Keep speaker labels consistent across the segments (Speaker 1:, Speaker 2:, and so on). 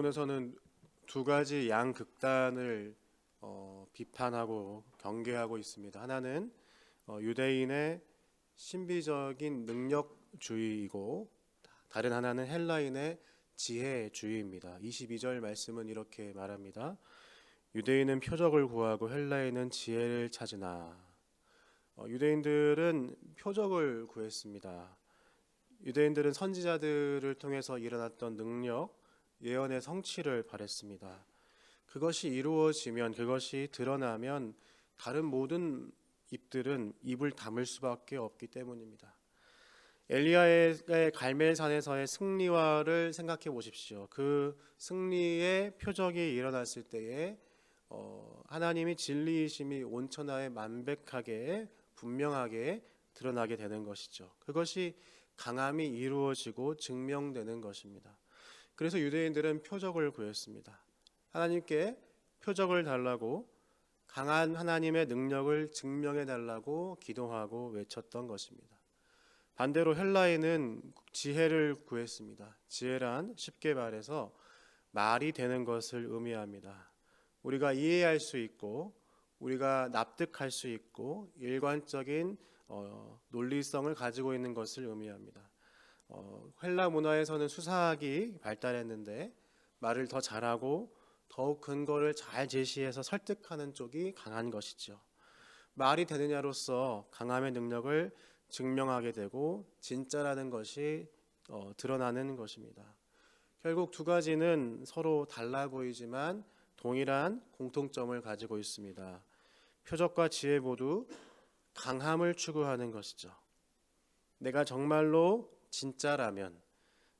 Speaker 1: 본문에서는 두 가지 양극단을 비판하고 경계하고 있습니다. 하나는 유대인의 신비적인 능력주의이고 다른 하나는 헬라인의 지혜주의입니다. 22절 말씀은 이렇게 말합니다. 유대인은 표적을 구하고 헬라인은 지혜를 찾으나. 유대인들은 표적을 구했습니다. 유대인들은 선지자들을 통해서 일어났던 능력, 예언의 성취를 바랬습니다. 그것이 이루어지면, 그것이 드러나면 다른 모든 입들은 입을 다물 수밖에 없기 때문입니다. 엘리야의 갈멜산에서의 승리화를 생각해 보십시오. 그 승리의 표적이 일어났을 때에 하나님이 진리이심이 온천하에 만백하게 분명하게 드러나게 되는 것이죠. 그것이 강함이 이루어지고 증명되는 것입니다. 그래서 유대인들은 표적을 구했습니다. 하나님께 표적을 달라고, 강한 하나님의 능력을 증명해 달라고 기도하고 외쳤던 것입니다. 반대로 헬라인은 지혜를 구했습니다. 지혜란 쉽게 말해서 말이 되는 것을 의미합니다. 우리가 이해할 수 있고 우리가 납득할 수 있고 일관적인 논리성을 가지고 있는 것을 의미합니다. 헬라 문화에서는 수사학이 발달했는데 말을 더 잘하고 더욱 근거를 잘 제시해서 설득하는 쪽이 강한 것이죠. 말이 되느냐로서 강함의 능력을 증명하게 되고 진짜라는 것이 드러나는 것입니다. 결국 두 가지는 서로 달라 보이지만 동일한 공통점을 가지고 있습니다. 표적과 지혜 모두 강함을 추구하는 것이죠. 내가 정말로 진짜라면,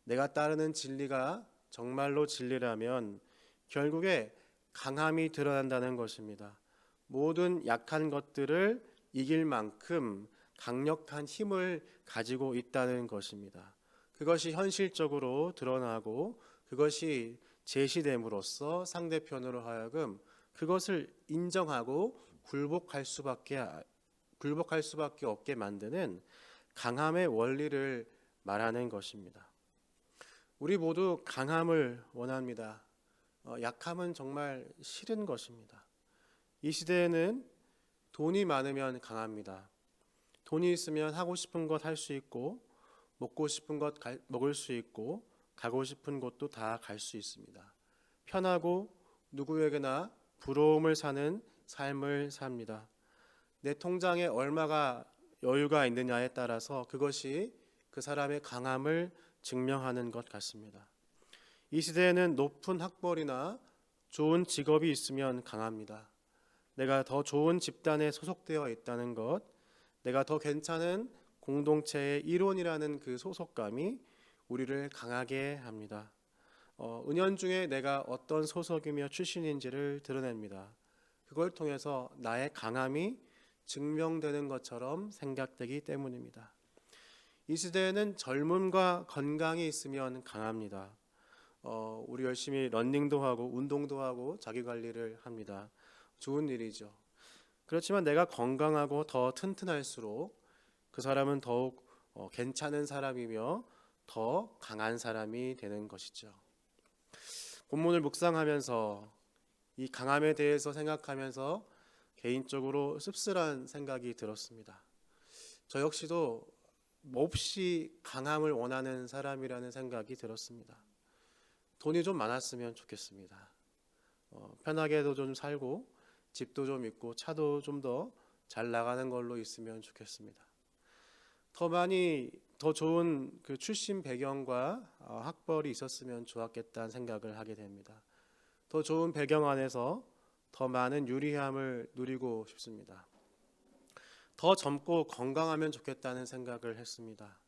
Speaker 1: 내가 따르는 진리가 정말로 진리라면 결국에 강함이 드러난다는 것입니다. 모든 약한 것들을 이길 만큼 강력한 힘을 가지고 있다는 것입니다. 그것이 현실적으로 드러나고 그것이 제시됨으로써 상대편으로 하여금 그것을 인정하고 굴복할 수밖에 없게 만드는 강함의 원리를 말하는 것입니다. 우리 모두 강함을 원합니다. 약함은 정말 싫은 것입니다. 이 시대에는 돈이 많으면 강합니다. 돈이 있으면 하고 싶은 것 할 수 있고 먹고 싶은 것 먹을 수 있고 가고 싶은 곳도 다 갈 수 있습니다. 편하고 누구에게나 부러움을 사는 삶을 삽니다. 내 통장에 얼마가 여유가 있느냐에 따라서 그것이 그 사람의 강함을 증명하는 것 같습니다. 이 시대에는 높은 학벌이나 좋은 직업이 있으면 강합니다. 내가 더 좋은 집단에 소속되어 있다는 것, 내가 더 괜찮은 공동체의 일원이라는 그 소속감이 우리를 강하게 합니다. 은연중에 내가 어떤 소속이며 출신인지를 드러냅니다. 그걸 통해서 나의 강함이 증명되는 것처럼 생각되기 때문입니다. 이 시대에는 젊음과 건강이 있으면 강합니다. 우리 열심히 러닝도 하고 운동도 하고 자기관리를 합니다. 좋은 일이죠. 그렇지만 내가 건강하고 더 튼튼할수록 그 사람은 더욱 괜찮은 사람이며 더 강한 사람이 되는 것이죠. 본문을 묵상하면서 이 강함에 대해서 생각하면서 개인적으로 씁쓸한 생각이 들었습니다. 저 역시도 몹시 강함을 원하는 사람이라는 생각이 들었습니다. 돈이 좀 많았으면 좋겠습니다. 편하게도 좀 살고 집도 좀 있고 차도 좀 더 잘 나가는 걸로 있으면 좋겠습니다. 더 좋은 그 출신 배경과 학벌이 있었으면 좋았겠다는 생각을 하게 됩니다. 더 좋은 배경 안에서 더 많은 유리함을 누리고 싶습니다. 더 젊고 건강하면 좋겠다는 생각을 했습니다.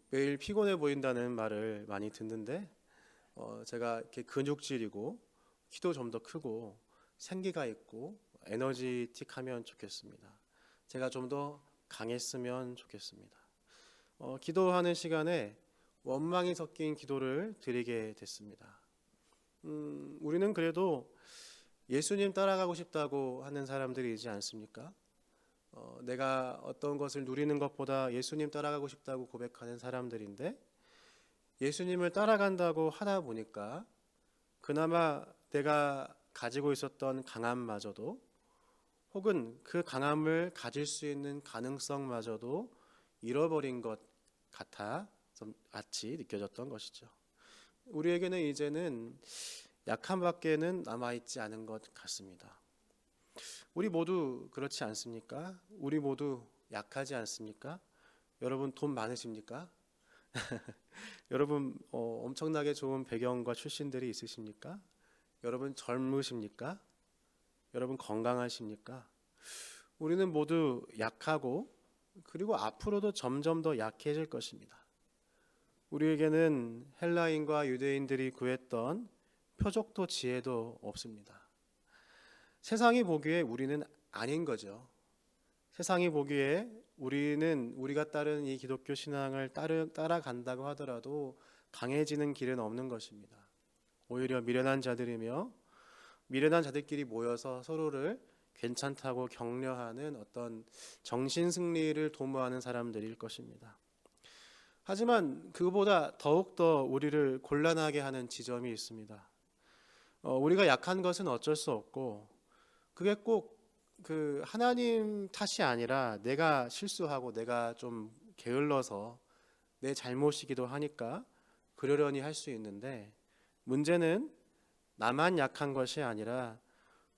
Speaker 1: 매일 피곤해 보인다는 말을 많이 듣는데 제가 이렇게 근육질이고 키도 좀 더 크고 생기가 있고 에너지틱하면 좋겠습니다. 제가 좀 더 강했으면 좋겠습니다. 기도하는 시간에 원망이 섞인 기도를 드리게 됐습니다. 우리는 그래도 예수님 따라가고 싶다고 하는 사람들이지 않습니까? 내가 어떤 것을 누리는 것보다 예수님 따라가고 싶다고 고백하는 사람들인데 예수님을 따라간다고 하다 보니까 그나마 내가 가지고 있었던 강함마저도, 혹은 그 강함을 가질 수 있는 가능성마저도 잃어버린 것 같아 좀 아치 느껴졌던 것이죠. 우리에게는 이제는 약함밖에는 남아있지 않은 것 같습니다. 우리 모두 그렇지 않습니까? 우리 모두 약하지 않습니까? 여러분 돈 많으십니까? 여러분 엄청나게 좋은 배경과 출신들이 있으십니까? 여러분 젊으십니까? 여러분 건강하십니까? 우리는 모두 약하고, 그리고 앞으로도 점점 더 약해질 것입니다. 우리에게는 헬라인과 유대인들이 구했던 표적도 지혜도 없습니다. 세상이 보기에 우리는 아닌 거죠. 세상이 보기에 우리가 따르는 이 기독교 신앙을 따라간다고 하더라도 강해지는 길은 없는 것입니다. 오히려 미련한 자들이며 미련한 자들끼리 모여서 서로를 괜찮다고 격려하는 어떤 정신 승리를 도모하는 사람들일 것입니다. 하지만 그보다 더욱더 우리를 곤란하게 하는 지점이 있습니다. 우리가 약한 것은 어쩔 수 없고, 그게 꼭 그 하나님 탓이 아니라 내가 실수하고 내가 좀 게을러서 내 잘못이기도 하니까 그러려니 할 수 있는데, 문제는 나만 약한 것이 아니라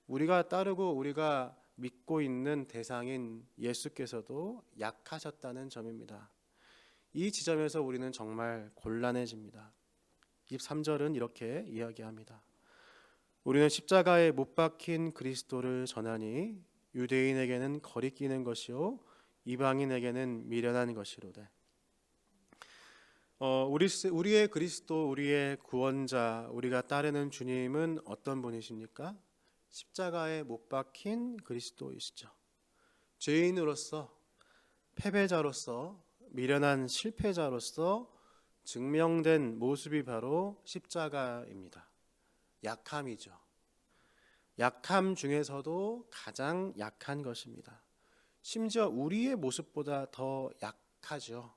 Speaker 1: 우리가 따르고 우리가 믿고 있는 대상인 예수께서도 약하셨다는 점입니다. 이 지점에서 우리는 정말 곤란해집니다. 23절은 이렇게 이야기합니다. 우리는 십자가에 못 박힌 그리스도를 전하니 유대인에게는 거리끼는 것이요 이방인에게는 미련한 것이로되. 우리의 그리스도, 우리의 구원자, 우리가 따르는 주님은 어떤 분이십니까? 십자가에 못 박힌 그리스도이시죠. 죄인으로서, 패배자로서, 미련한 실패자로서 증명된 모습이 바로 십자가입니다. 약함이죠. 약함 중에서도 가장 약한 것입니다. 심지어 우리의 모습보다 더 약하죠.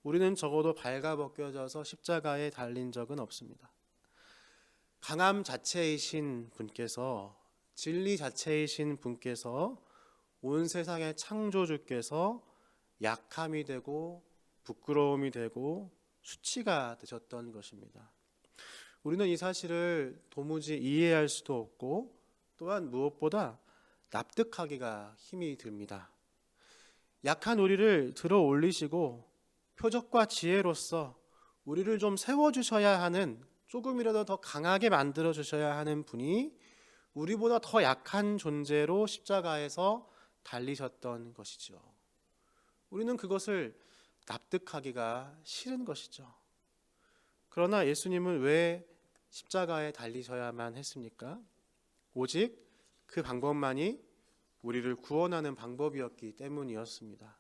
Speaker 1: 우리는 적어도 발가벗겨져서 십자가에 달린 적은 없습니다. 강함 자체이신 분께서, 진리 자체이신 분께서, 온 세상의 창조주께서 약함이 되고 부끄러움이 되고 수치가 되셨던 것입니다. 우리는 이 사실을 도무지 이해할 수도 없고, 또한 무엇보다 납득하기가 힘이 듭니다. 약한 우리를 들어 올리시고 표적과 지혜로서 우리를 좀 세워주셔야 하는, 조금이라도 더 강하게 만들어주셔야 하는 분이 우리보다 더 약한 존재로 십자가에서 달리셨던 것이죠. 우리는 그것을 납득하기가 싫은 것이죠. 그러나 예수님은 왜 십자가에 달리셔야만 했습니까? 오직 그 방법만이 우리를 구원하는 방법이었기 때문이었습니다.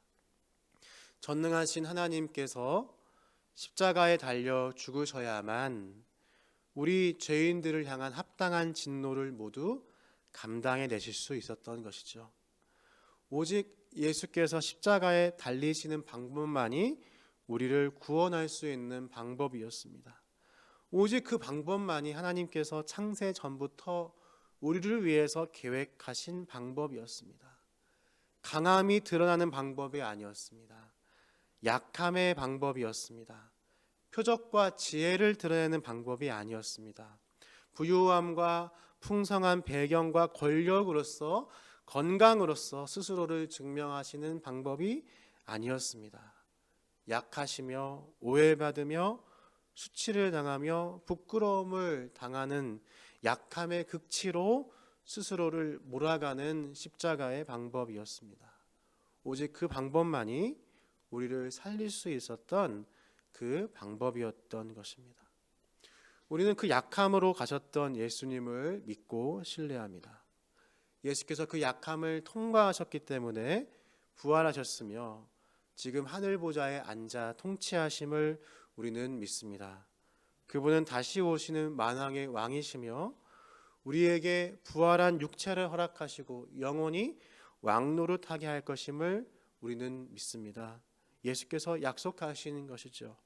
Speaker 1: 전능하신 하나님께서 십자가에 달려 죽으셔야만 우리 죄인들을 향한 합당한 진노를 모두 감당해 내실 수 있었던 것이죠. 오직 예수께서 십자가에 달리시는 방법만이 우리를 구원할 수 있는 방법이었습니다. 오직 그 방법만이 하나님께서 창세 전부터 우리를 위해서 계획하신 방법이었습니다. 강함이 드러나는 방법이 아니었습니다. 약함의 방법이었습니다. 표적과 지혜를 드러내는 방법이 아니었습니다. 부유함과 풍성한 배경과 권력으로서, 건강으로서 스스로를 증명하시는 방법이 아니었습니다. 약하시며 오해받으며 수치를 당하며 부끄러움을 당하는 약함의 극치로 스스로를 몰아가는 십자가의 방법이었습니다. 오직 그 방법만이 우리를 살릴 수 있었던 그 방법이었던 것입니다. 우리는 그 약함으로 가셨던 예수님을 믿고 신뢰합니다. 예수께서 그 약함을 통과하셨기 때문에 부활하셨으며 지금 하늘 보좌에 앉아 통치하심을 우리는 믿습니다. 그분은 다시 오시는 만왕의 왕이시며 우리에게 부활한 육체를 허락하시고 영원히 왕노릇하게 할 것임을 우리는 믿습니다. 예수께서 약속하시는 것이죠.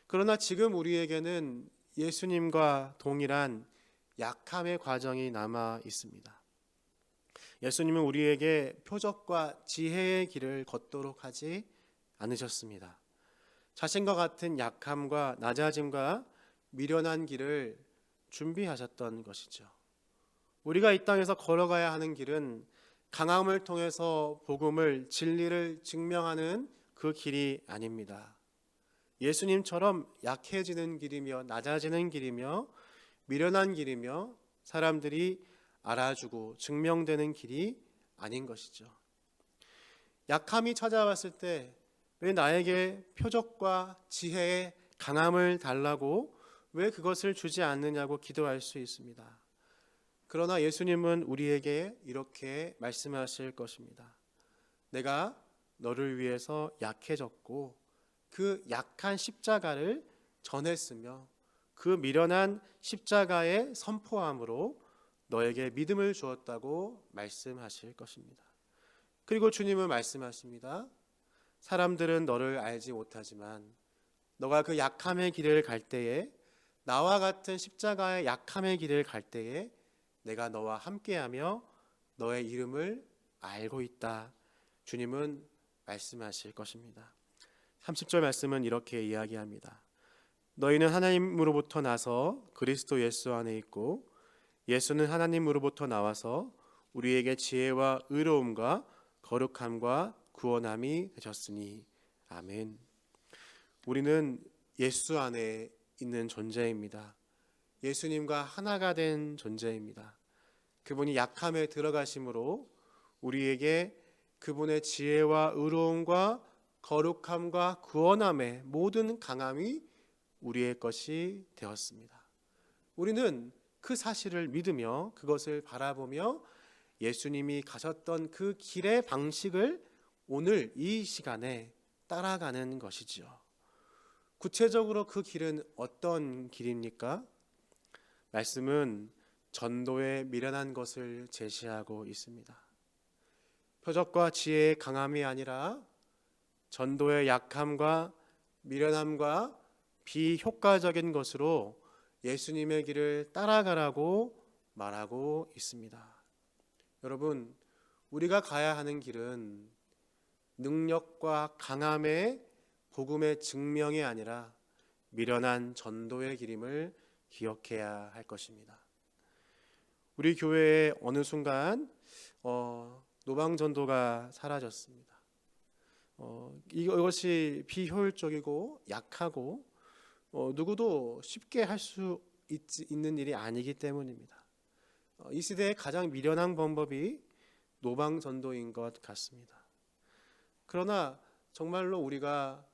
Speaker 1: 그러나 지금 우리에게는 예수님과 동일한 약함의 과정이 남아 있습니다. 예수님은 우리에게 표적과 지혜의 길을 걷도록 하지 않으셨습니다. 자신과 같은 약함과 낮아짐과 미련한 길을 준비하셨던 것이죠. 우리가 이 땅에서 걸어가야 하는 길은 강함을 통해서 복음을, 진리를 증명하는 그 길이 아닙니다. 예수님처럼 약해지는 길이며 낮아지는 길이며 미련한 길이며 사람들이 알아주고 증명되는 길이 아닌 것이죠. 약함이 찾아왔을 때 왜 나에게 표적과 지혜의 강함을 달라고 왜 그것을 주지 않느냐고 기도할 수 있습니다. 그러나 예수님은 우리에게 이렇게 말씀하실 것입니다. 내가 너를 위해서 약해졌고 그 약한 십자가를 전했으며 그 미련한 십자가의 선포함으로 너에게 믿음을 주었다고 말씀하실 것입니다. 그리고 주님은 말씀하십니다. 사람들은 너를 알지 못하지만 너가 그 약함의 길을 갈 때에, 나와 같은 십자가의 약함의 길을 갈 때에 내가 너와 함께하며 너의 이름을 알고 있다. 주님은 말씀하실 것입니다. 30절 말씀은 이렇게 이야기합니다. 너희는 하나님으로부터 나서 그리스도 예수 안에 있고 예수는 하나님으로부터 나와서 우리에게 지혜와 의로움과 거룩함과 구원함이 되셨으니 아멘. 우리는 예수 안에 있는 존재입니다. 예수님과 하나가 된 존재입니다. 그분이 약함에 들어가심으로 우리에게 그분의 지혜와 의로움과 거룩함과 구원함의 모든 강함이 우리의 것이 되었습니다. 우리는 그 사실을 믿으며 그것을 바라보며 예수님이 가셨던 그 길의 방식을 오늘 이 시간에 따라가는 것이죠. 구체적으로 그 길은 어떤 길입니까? 말씀은 전도에 미련한 것을 제시하고 있습니다. 표적과 지혜의 강함이 아니라 전도의 약함과 미련함과 비효과적인 것으로 예수님의 길을 따라가라고 말하고 있습니다. 여러분, 우리가 가야 하는 길은 능력과 강함의 복음의 증명이 아니라 미련한 전도의 길임을 기억해야 할 것입니다. 우리 교회에 어느 순간 노방전도가 사라졌습니다. 이것이 비효율적이고 약하고 누구도 쉽게 할 수 있는 일이 아니기 때문입니다. 이 시대의 가장 미련한 방법이 노방전도인 것 같습니다. 그러나 정말로 우리가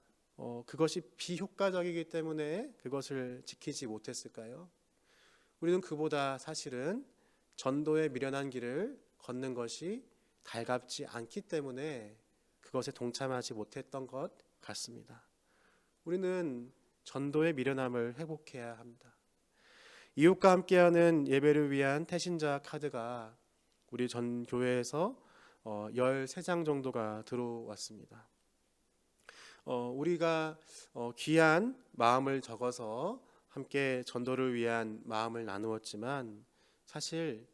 Speaker 1: 그것이 비효과적이기 때문에 그것을 지키지 못했을까요? 우리는 그보다 사실은 전도의 미련한 길을 걷는 것이 달갑지 않기 때문에 그것에 동참하지 못했던 것 같습니다. 우리는 전도의 미련함을 회복해야 합니다. 이웃과 함께하는 예배를 위한 태신자 카드가 우리 전 교회에서 13장 정도가 들어왔습니다. 우리가 귀한 마음을 적어서 함께 전도를 위한 마음을 나누었지만 사실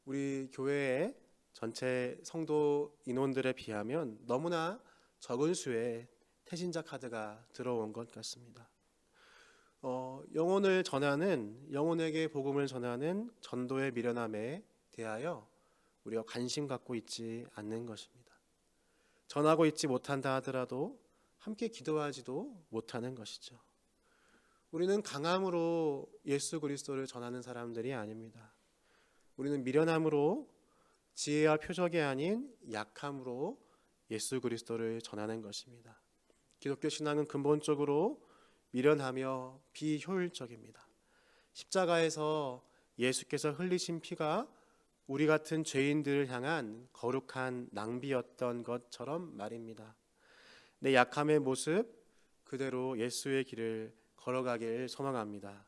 Speaker 1: 우리 교회의 전체 성도 인원들에 비하면 너무나 적은 수의 태신자 카드가 들어온 것 같습니다. 영혼을 전하는, 영혼에게 복음을 전하는 전도의 미련함에 대하여 우리가 관심 갖고 있지 않는 것입니다. 전하고 있지 못한다 하더라도 함께 기도하지도 못하는 것이죠. 우리는 강함으로 예수 그리스도를 전하는 사람들이 아닙니다. 우리는 미련함으로, 지혜와 표적이 아닌 약함으로 예수 그리스도를 전하는 것입니다. 기독교 신앙은 근본적으로 미련하며 비효율적입니다. 십자가에서 예수께서 흘리신 피가 우리 같은 죄인들을 향한 거룩한 낭비였던 것처럼 말입니다. 내 약함의 모습 그대로 예수의 길을 걸어가길 소망합니다.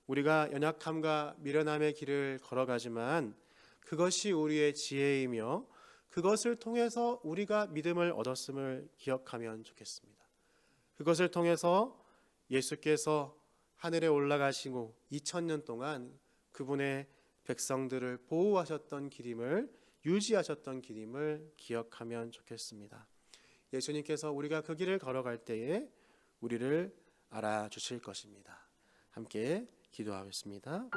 Speaker 1: 우리가 연약함과 미련함의 길을 걸어가지만 그것이 우리의 지혜이며 그것을 통해서 우리가 믿음을 얻었음을 기억하면 좋겠습니다. 그것을 통해서 예수께서 하늘에 올라가시고 2000년 동안 그분의 백성들을 보호하셨던 길임을 유지하셨던 길임을 기억하면 좋겠습니다. 예수님께서 우리가 그 길을 걸어갈 때에 우리를 알아주실 것입니다. 함께 기도하겠습니다.